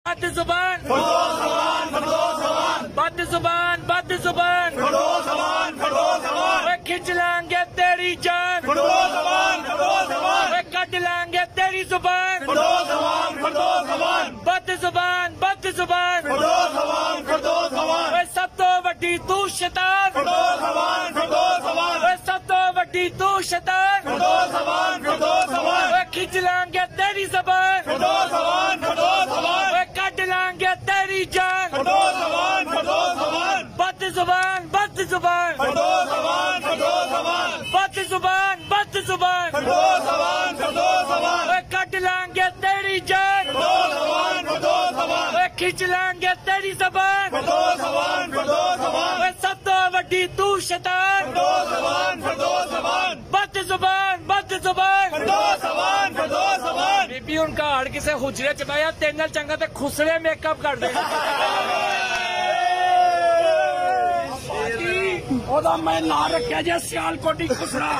बद जुबान बद जुबान बद जुबान खिंच लांगे तेरी जान कट लांगे तेरी जुबान बद जुबान सब तो वड्डी तू शैतान सब तो वड्डी तू शैतान खिंच लांगे तेरी जुबान कट लांगे तेरी जान बद जुबान बद जुबान बद जुबान कट लांगे तेरी जान खिंच लांगे तेरी जुबान सब तो वड्डी तू शैतान बद जुबान बीबी उनका हाड़ किसे हुजरे च पाया तेरे नाल चंगा ते खुसरे मेकअप कर दे ओदा मैं ना रखा जे सियालकोटी खुसरा